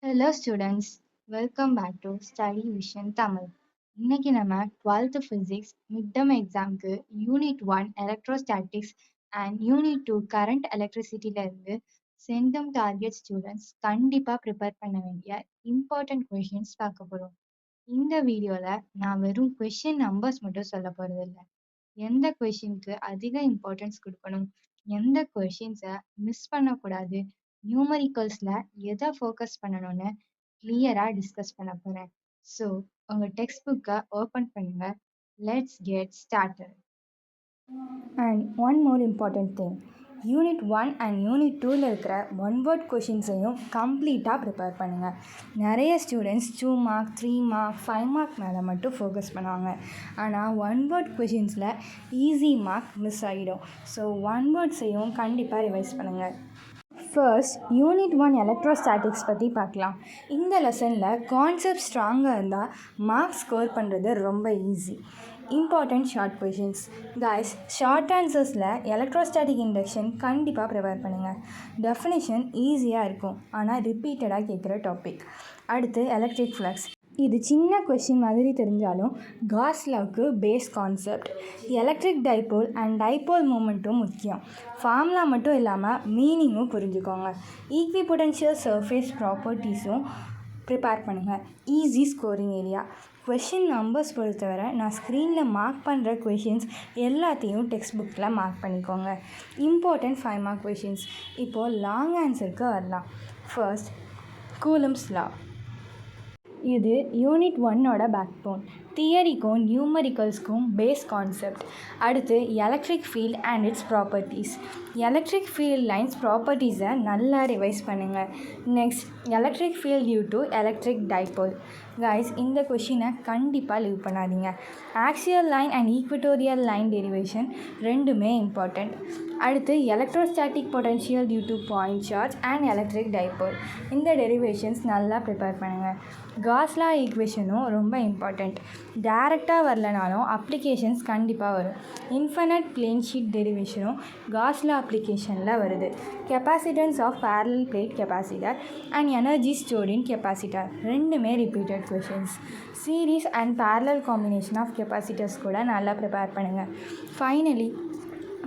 Hello students, welcome back to Study Vision Tamil. இன்னைக்கு நம்ம 12th physics midterm எக்ஸாம்க்கு unit 1 electrostatics and unit 2 current electricityல இருந்து centum target students கண்டிப்பா prepare பண்ண வேண்டிய இம்பார்ட்டன்ட் கொஷின்ஸ் பார்க்க போறோம். இந்த வீடியோல நான் வெறும் கொஷின் நம்பர்ஸ் மட்டும் சொல்ல போறது இல்ல. எந்த கொஷினுக்கு அதிக இம்பார்ட்டன்ஸ் கொடுக்கணும், எந்த கொஷின்ஸை மிஸ் பண்ணக்கூடாது, நியூமரிக்கல்ஸ்ல எதை ஃபோக்கஸ் பண்ணணும்னு கிளியரா டிஸ்கஸ் பண்ண போறேன். ஸோ உங்க டெக்ஸ்ட் புக்கை ஓப்பன் பண்ணுங்க. Let's get started. And one more important thing, unit 1 and unit 2ல் இருக்கிற ஒன் வேர்ட் கொஷின்ஸையும் கம்ப்ளீட்டாக ப்ரிப்பேர் பண்ணுங்கள். நிறைய ஸ்டூடெண்ட்ஸ் 2 மார்க் 3 மார்க் 5 மார்க் மேலே மட்டும் ஃபோக்கஸ் பண்ணுவாங்க. ஆனால் ஒன் வேர்ட் கொஷின்ஸில் ஈஸி மார்க் மிஸ் ஆகிடும். ஸோ ஒன் வேர்ட்ஸையும் கண்டிப்பாக ரிவைஸ் பண்ணுங்கள். ஃபர்ஸ்ட் யூனிட் 1 எலக்ட்ரோஸ்டாட்டிக்ஸ் பற்றி பார்க்கலாம். இந்த லெசனில் கான்செப்ட் ஸ்ட்ராங்காக இருந்தால் மார்க்ஸ் ஸ்கோர் பண்ணுறது ரொம்ப easy. Important short questions guys, short ஆன்சர்ஸில் எலக்ட்ரோஸ்டாட்டிக் இண்டக்ஷன் கண்டிப்பாக ப்ரிப்பேர் பண்ணுங்கள். டெஃபினிஷன் ஈஸியாக இருக்கும், ஆனால் ரிப்பீட்டடாக கேட்குற டாபிக். அடுத்து எலக்ட்ரிக் ஃப்ளக்ஸ். இது சின்ன கொஷின் மாதிரி தெரிஞ்சாலும் காஸ் லாவுக்கு base concept. Electric dipole and dipole மூமெண்ட்டும் முக்கியம். ஃபார்முலா மட்டும் இல்லாமல் மீனிங்கும் புரிஞ்சுக்கோங்க. ஈக்விபொட்டன்ஷியல் சர்ஃபேஸ் ப்ராப்பர்ட்டிஸும் ப்ரிப்பேர் பண்ணுங்கள். Easy scoring area. Question numbers பொறுத்தவரை நான் ஸ்க்ரீனில் மார்க் பண்ணுற கொஷின்ஸ் எல்லாத்தையும் டெக்ஸ்ட் புக்கில் மார்க் பண்ணிக்கோங்க. Important 5 mark questions. இப்போது லாங் ஆன்சருக்கு வரலாம். First, Coulomb's law. இது யூனிட் 1ஓட பேக் போன். தியரிக்கும் நியூமரிக்கல்ஸ்க்கும் பேஸ் கான்செப்ட். அடுத்து electric field and its properties. Electric field lines ப்ராப்பர்ட்டிஸை நல்லா ரிவைஸ் பண்ணுங்கள். Next, electric field due to electric dipole. Guys, இந்த கொஷினை கண்டிப்பாக லீவ் பண்ணாதீங்க. Axial line and equatorial line derivation ரெண்டுமே இம்பார்ட்டண்ட். அடுத்து electrostatic potential due to point charge and electric dipole. இந்த டெரிவேஷன்ஸ் நல்லா ப்ரிப்பேர் பண்ணுங்கள். காஸ் லா ஈக்குவேஷனும் ரொம்ப இம்பார்ட்டண்ட். டேரெக்டாக வரலனாலும் அப்ளிகேஷன்ஸ் கண்டிப்பாக வரும். இன்ஃபைனைட் பிளேன் ஷீட் டெரிவேஷனும் காஸ் லா அப்ளிகேஷனில் வருது. Capacitance of parallel plate capacitor and energy stored in capacitor ரெண்டுமே repeated questions. Series and parallel combination of capacitors கூட நல்லா ப்ரிப்பேர் பண்ணுங்கள். Finally,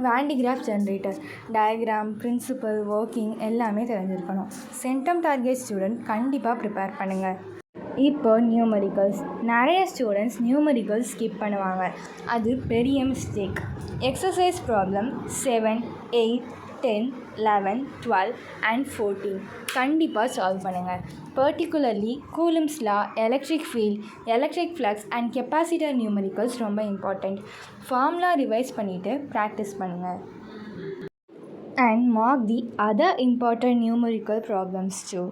Van de Graaff generator diagram, principle, working எல்லாமே தெரிஞ்சிருக்கணும். சென்டம் டார்கெட் ஸ்டூடெண்ட் கண்டிப்பாக ப்ரிப்பேர் பண்ணுங்கள். இப்போ நியூமரிக்கல்ஸ். நிறைய ஸ்டூடெண்ட்ஸ் நியூமரிக்கல்ஸ் ஸ்கிப் பண்ணுவாங்க. அது பெரிய மிஸ்டேக். எக்ஸசைஸ் ப்ராப்ளம் 7, 8, 10, 11, 12 அண்ட் 14 கண்டிப்பாக சால்வ் பண்ணுங்கள். Particularly Coulomb's law, electric field, electric flux and capacitor numericals ரொம்ப இம்பார்ட்டண்ட். ஃபார்முலா ரிவைஸ் பண்ணிவிட்டு ப்ராக்டிஸ் பண்ணுங்கள். And mark the other important numerical problems too.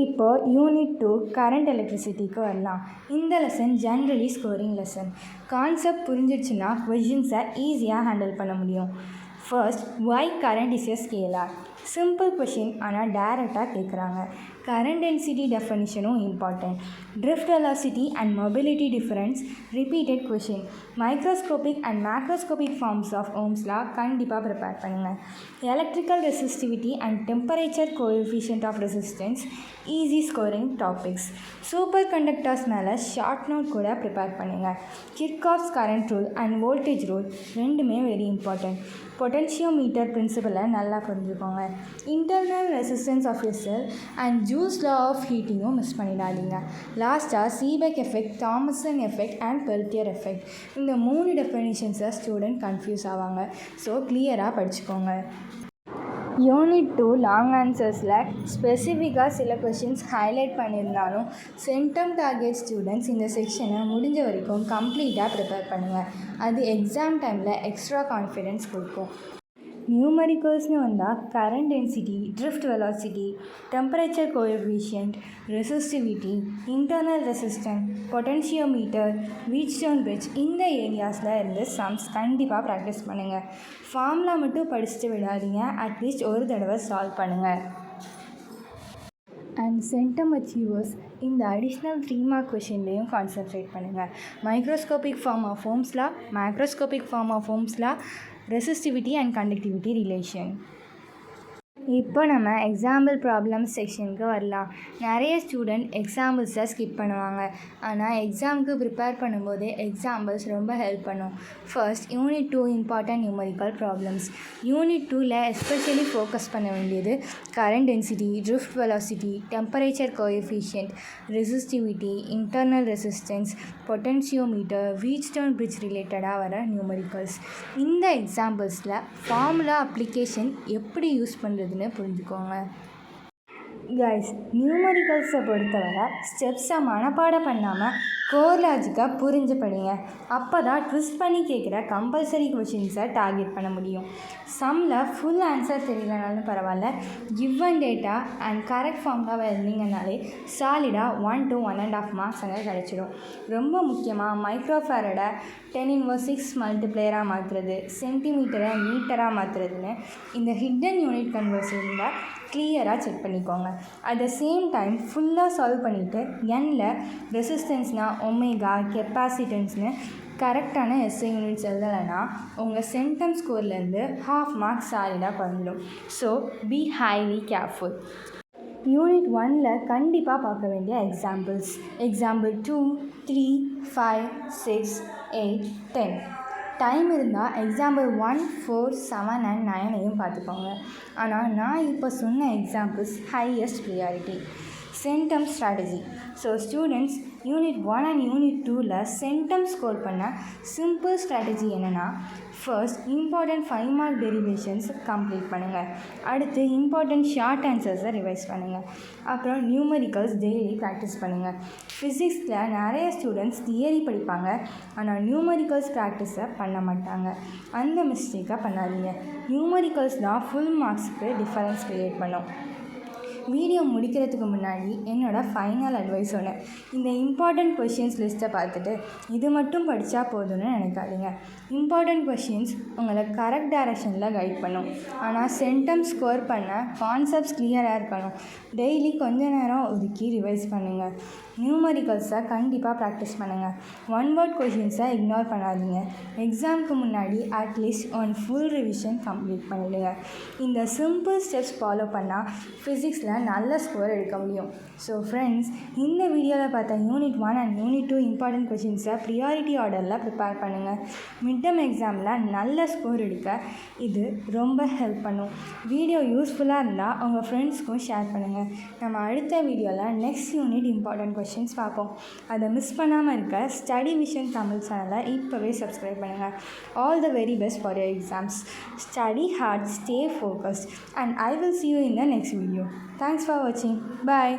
இப்போ யூனிட் 2 கரண்ட் எலக்ட்ரிசிட்டிக்கு வரலாம். இந்த lesson generally scoring lesson. Concept புரிஞ்சிடுச்சுன்னா கொஷின்ஸை ஈஸியாக ஹேண்டில் பண்ண முடியும். First, why current is a scalar. Simple question, ஆனால் டேரெக்டாக கேட்குறாங்க. கரண்ட் டென்சிட்டி டெஃபனிஷனும் important. Drift velocity and mobility difference repeated question. Microscopic and macroscopic forms of Ohm's law கண்டிப்பாக ப்ரிப்பேர் பண்ணுங்கள். Electrical resistivity and temperature coefficient of resistance easy scoring topics. Superconductors மேலே short note கூட prepare பண்ணுங்கள். Kirchhoff's current rule and voltage rule ரெண்டுமே very important. Potentiometer பிரின்சிபலை நல்லா புரிஞ்சுக்கோங்க. Internal resistance of a cell and Joule's law of ஹீட்டிங்கும் miss பண்ணிடாதீங்க. லாஸ்ட்டாக Seebeck effect, Thomson effect and Peltier effect. இந்த 3 டெஃபினிஷன்ஸை ஸ்டூடெண்ட் கன்ஃபியூஸ் ஆவாங்க. ஸோ கிளியராக படிச்சுக்கோங்க. யூனிட் 2 லாங் ஆன்சர்ஸில் ஸ்பெசிஃபிக்காக சில கொஷின்ஸ் ஹைலைட் பண்ணியிருந்தாலும் சென்டம் டார்கெட் ஸ்டூடெண்ட்ஸ் இந்த செக்ஷனை முடிஞ்ச வரைக்கும் கம்ப்ளீட்டாக ப்ரிப்பேர் பண்ணுங்கள். அது எக்ஸாம் டைமில் எக்ஸ்ட்ரா கான்ஃபிடென்ஸ் கொடுக்கும். நியூமரிக்கல்ஸ்னு வந்தால் current density, drift velocity, temperature coefficient, resistivity, internal resistance, potentiometer, Wheatstone bridge இந்த ஏரியாஸில் இருந்து சம்ஸ் கண்டிப்பாக ப்ராக்டிஸ் பண்ணுங்கள். ஃபார்முலா மட்டும் படிச்சுட்டு விடாதீங்க, அட்லீஸ்ட் ஒரு தடவை சால்வ் பண்ணுங்கள். அண்ட் சென்டம் அச்சீவர்ஸ் இந்த அடிஷ்னல் 3 மார்க் கொஷின்லேயும் கான்சன்ட்ரேட் பண்ணுங்கள். Microscopic form of Ohm's law, macroscopic form of Ohm's law, resistivity and conductivity relation. இப்போ நம்ம எக்ஸாம்பிள் ப்ராப்ளம் செக்ஷனுக்கு வரலாம். நிறைய ஸ்டூடெண்ட் எக்ஸாம்பிள்ஸை ஸ்கிப் பண்ணுவாங்க. ஆனால் எக்ஸாமுக்கு ப்ரிப்பேர் பண்ணும்போது எக்ஸாம்பிள்ஸ் ரொம்ப ஹெல்ப் பண்ணும். First unit 2 important numerical problems. Unit 2ல் எஸ்பெஷலி ஃபோக்கஸ் பண்ண வேண்டியது current density, drift velocity, temperature coefficient, resistivity, internal resistance, potentiometer, Wheatstone bridge ரிலேட்டடாக வர நியூமரிக்கல்ஸ். இந்த எக்ஸாம்பிள்ஸில் ஃபார்முலா அப்ளிகேஷன் எப்படி யூஸ் பண்ணுறதுன்னு புரிஞ்சுக்கோங்க. கைஸ், நியூமரிக்கல்ஸை பொறுத்தவரை ஸ்டெப்ஸை மனப்பாடம் பண்ணாமல் கோர் லாஜிக்காக புரிஞ்சு படிங்க. அப்போ தான் ட்விஸ்ட் பண்ணி கேட்குற கம்பல்சரி கொஷின்ஸை டார்கெட் பண்ண முடியும். சம்மில் ஃபுல் ஆன்சர் தெரியலனாலும் பரவாயில்ல, கிவன் டேட்டா அண்ட் கரெக்ட் ஃபார்முலாவை எழுதிங்கனாலே சாலிடாக 1 to 1.5 மார்க்ஸ் அங்கே கிடச்சிடும். ரொம்ப முக்கியமாக மைக்ரோஃபேரடை 10⁻6 மல்டிப்ளையராக மாற்றுறது, சென்டிமீட்டரை மீட்டராக மாற்றுறதுன்னு இந்த ஹிட்டன் யூனிட் கன்வர்ஷனில் கிளியராக செக் பண்ணிக்கோங்க. அட் த சேம் டைம் ஃபுல்லாக சால்வ் பண்ணிவிட்டு எண்ணில் ரெசிஸ்டன்ஸ்னால் ஒமேகா, கெப்பாசிட்டன்ஸ்னு கரெக்டான எஸ்ஐ யூனிட்ஸ் எழுதலைன்னா உங்கள் சென்டம் ஸ்கோர்லேருந்து 1/2 மார்க்ஸ் சாலிடாக குறைஞ்சிடும். So be highly careful. Unit 1ல் கண்டிப்பாக பார்க்க வேண்டிய எக்ஸாம்பிள்ஸ்: எக்ஸாம்பிள் 2, 3, 5, 6, 8, 10. டைம் இருந்தால் எக்ஸாம்பிள் 1, 4, 7 and 9ஐயும் பார்த்துக்கோங்க. ஆனால் நான் இப்போ சொன்ன examples highest priority. Centum strategy. So students, unit 1 and unit 2ல் சென்டம் ஸ்கோர் பண்ண சிம்பிள் ஸ்ட்ராட்டஜி என்னென்னா, first important 5 mark derivations complete பண்ணுங்கள். அடுத்து இம்பார்ட்டன்ட் ஷார்ட் ஆன்சர்ஸை ரிவைஸ் பண்ணுங்கள். அப்புறம் நியூமரிக்கல்ஸ் டெய்லி ப்ராக்டிஸ் பண்ணுங்கள். ஃபிசிக்ஸில் நிறைய ஸ்டூடெண்ட்ஸ் தியரி படிப்பாங்க, ஆனால் நியூமரிக்கல்ஸ் ப்ராக்டிஸை பண்ண மாட்டாங்க. அந்த மிஸ்டேக்கை பண்ணாதீங்க. நியூமரிக்கல்ஸ் தான் ஃபுல் மார்க்ஸுக்கு டிஃபரன்ஸ் க்ரியேட் பண்ணும். வீடியோ முடிக்கிறதுக்கு முன்னாடி என்னோடய ஃபைனல் அட்வைஸ் சொன்னேன். இந்த இம்பார்ட்டண்ட் கொஷின்ஸ் லிஸ்ட்டை பார்த்துட்டு இது மட்டும் படித்தா போதும்னு நினைக்காதீங்க. இம்பார்ட்டண்ட் கொஷின்ஸ் உங்களை கரெக்ட் டைரக்ஷனில் கைட் பண்ணும். ஆனால் சென்டம் ஸ்கோர் பண்ண கான்செப்ட்ஸ் கிளியராக இருக்கணும். டெய்லி கொஞ்ச நேரம் ஒதுக்கி ரிவைஸ் பண்ணுங்கள். நியூமரிக்கல்ஸை கண்டிப்பாக ப்ராக்டிஸ் பண்ணுங்கள். 1 வேர்ட் கொஷின்ஸை இக்னோர் பண்ணாதீங்க. எக்ஸாமுக்கு முன்னாடி அட்லீஸ்ட் 1 ஃபுல் ரிவிஷன் கம்ப்ளீட் பண்ணிவிடுங்க. இந்த சிம்பிள் ஸ்டெப்ஸ் ஃபாலோ பண்ணால் ஃபிசிக்ஸில் நல்ல ஸ்கோர் எடுக்க முடியும். ஸோ ஃப்ரெண்ட்ஸ், இந்த வீடியோவில் பார்த்த யூனிட் 1 and யூனிட் 2 இம்பார்ட்டன்ட் கொஷின்ஸை ப்ரியாரிட்டி ஆர்டரில் ப்ரிப்பேர் பண்ணுங்கள். மிட்டம் எக்ஸாமில் நல்ல ஸ்கோர் எடுக்க இது ரொம்ப ஹெல்ப் பண்ணும். வீடியோ யூஸ்ஃபுல்லாக இருந்தால் உங்கள் ஃப்ரெண்ட்ஸ்க்கும் ஷேர் பண்ணுங்கள். நம்ம அடுத்த வீடியோவில் நெக்ஸ்ட் யூனிட் இம்பார்ட்டன்ட் கொஷின்ஸ் பார்ப்போம். அதை மிஸ் பண்ணாமல் இருக்க ஸ்டடி விஷன் தமிழ் சேனலை இப்போவே சப்ஸ்கிரைப் பண்ணுங்கள். All the very best for your exams. Study hard, stay focused, and I will see you in the next video. Thanks for watching. Bye.